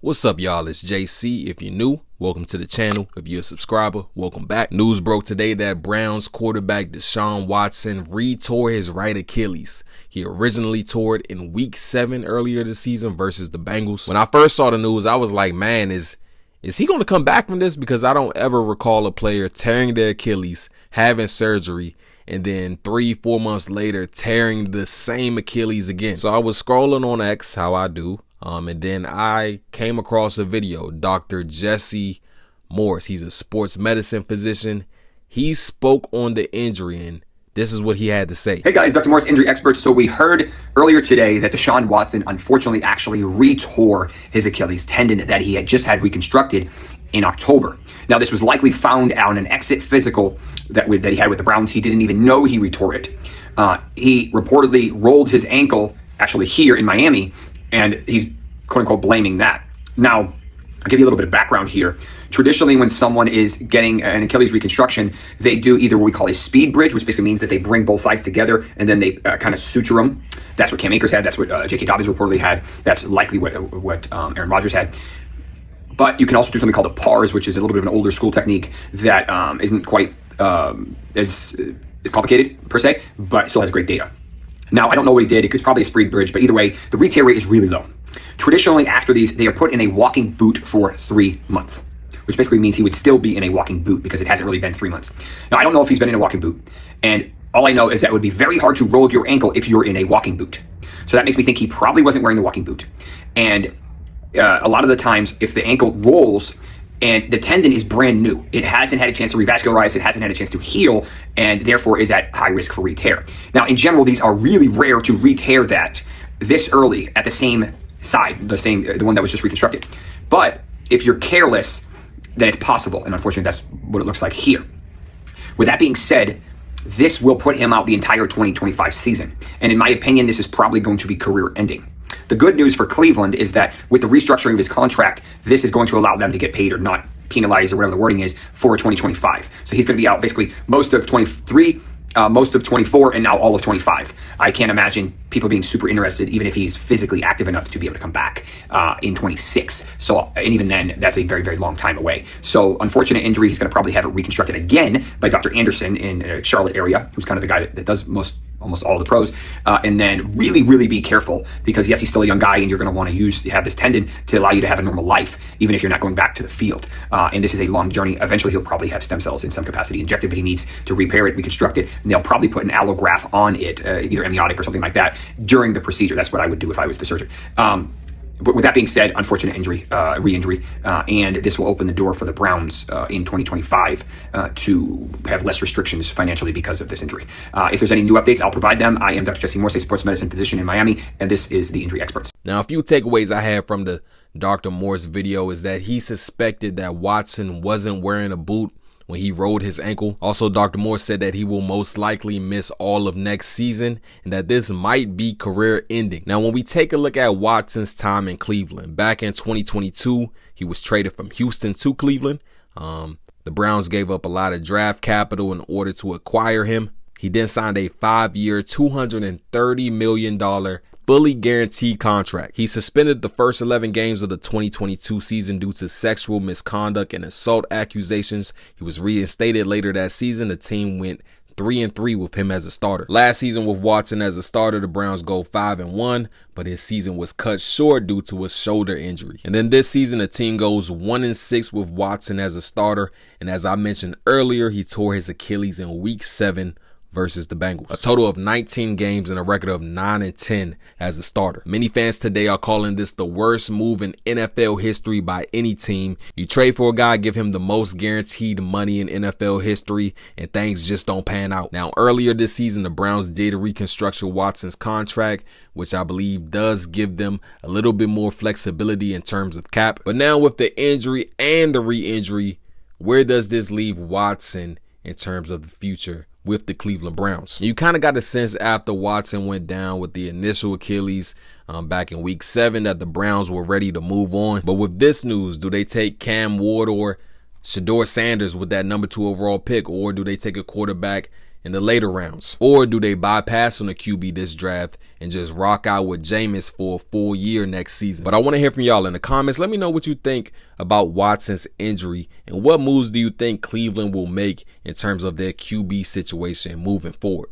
What's up, y'all? It's JC. If you're new, welcome to the channel. If you're a subscriber, welcome back. News broke today that Browns quarterback Deshaun Watson re-tore his right Achilles. He originally tore it in week 7 earlier this season versus the Bengals. When I first saw the news, I was like, man, is he going to come back from this? Because I don't ever recall a player tearing their Achilles, having surgery, and then 3-4 months later tearing the same Achilles again. So I was scrolling on X, how I do. And then I came across a video. Dr. Jesse Morse, he's a sports medicine physician. He spoke on the injury, and this is what he had to say. Hey guys, Dr. Morse, injury expert. So we heard earlier today that Deshaun Watson unfortunately actually re-tore his Achilles tendon that he had just had reconstructed in October. Now this was likely found on an exit physical that he had with the Browns. He didn't even know he re-tore it. He reportedly rolled his ankle actually here in Miami, and he's quote unquote blaming that. Now, I'll give you a little bit of background here. Traditionally, when someone is getting an Achilles reconstruction, they do either what we call a speed bridge, which basically means that they bring both sides together and then they kind of suture them. That's what Cam Akers had. That's what J.K. Dobbins reportedly had. That's likely what Aaron Rodgers had. But you can also do something called a PARS, which is a little bit of an older school technique that isn't quite as complicated per se, but still has great data. Now, I don't know what he did. It was probably a speed bridge, but either way, the re-tear rate is really low. Traditionally, after these, they are put in a walking boot for 3 months, which basically means he would still be in a walking boot because it hasn't really been 3 months. Now, I don't know if he's been in a walking boot, and all I know is that it would be very hard to roll your ankle if you're in a walking boot. So that makes me think he probably wasn't wearing the walking boot. And a lot of the times, if the ankle rolls, and the tendon is brand new, it hasn't had a chance to revascularize, it hasn't had a chance to heal, and therefore is at high risk for re-tear. Now, in general, these are really rare to re-tear that this early at the same side, the one that was just reconstructed. But if you're careless, then it's possible, and unfortunately, that's what it looks like here. With that being said, this will put him out the entire 2025 season, and in my opinion, this is probably going to be career-ending. The good news for Cleveland is that with the restructuring of his contract, this is going to allow them to get paid or not penalized or whatever the wording is for 2025. So he's going to be out basically most of 23, most of 24, and now all of 25. I can't imagine people being super interested, even if he's physically active enough to be able to come back in 26. So, and even then, that's a very, very long time away. So, unfortunate injury. He's going to probably have it reconstructed again by Dr. Anderson in Charlotte area, who's kind of the guy that does almost all the pros, and then really, really be careful because yes, he's still a young guy and you're going to want to have this tendon to allow you to have a normal life, even if you're not going back to the field. And this is a long journey. Eventually, he'll probably have stem cells in some capacity injected, but he needs to repair it, reconstruct it, and they'll probably put an allograft on it, either amniotic or something like that during the procedure. That's what I would do if I was the surgeon. But with that being said, unfortunate injury, re-injury, and this will open the door for the Browns in 2025 to have less restrictions financially because of this injury. If there's any new updates, I'll provide them. I am Dr. Jesse Morse, a sports medicine physician in Miami, and this is the Injury Experts. Now, a few takeaways I had from the Dr. Morse video is that he suspected that Watson wasn't wearing a boot when he rolled his ankle. Also, Dr. Morse said that he will most likely miss all of next season and that this might be career ending. Now, when we take a look at Watson's time in Cleveland, back in 2022, he was traded from Houston to Cleveland. The Browns gave up a lot of draft capital in order to acquire him. He then signed a 5-year, $230 million fully guaranteed contract. He suspended the first 11 games of the 2022 season due to sexual misconduct and assault accusations. He was reinstated later that season. The team went 3-3 with him as a starter. Last season with Watson as a starter, the Browns go 5-1, but his season was cut short due to a shoulder injury. And then this season, the team goes 1-6 with Watson as a starter. And as I mentioned earlier, he tore his Achilles in week 7 versus the Bengals. A total of 19 games and a record of 9-10 as a starter. Many fans today are calling this the worst move in NFL history by any team. You trade for a guy, give him the most guaranteed money in NFL history, and things just don't pan out. Now, earlier this season, the Browns did reconstruct Watson's contract, which I believe does give them a little bit more flexibility in terms of cap. But now with the injury and the re-injury, where does this leave Watson in terms of the future with the Cleveland Browns? You kind of got a sense after Watson went down with the initial Achilles back in week 7 that the Browns were ready to move on. But with this news, do they take Cam Ward or Shedeur Sanders with that number 2 overall pick, or do they take a quarterback in the later rounds? Or do they bypass on the QB this draft and just rock out with Jameis for a full year next season? But I want to hear from y'all in the comments. Let me know what you think about Watson's injury and what moves do you think Cleveland will make in terms of their QB situation moving forward.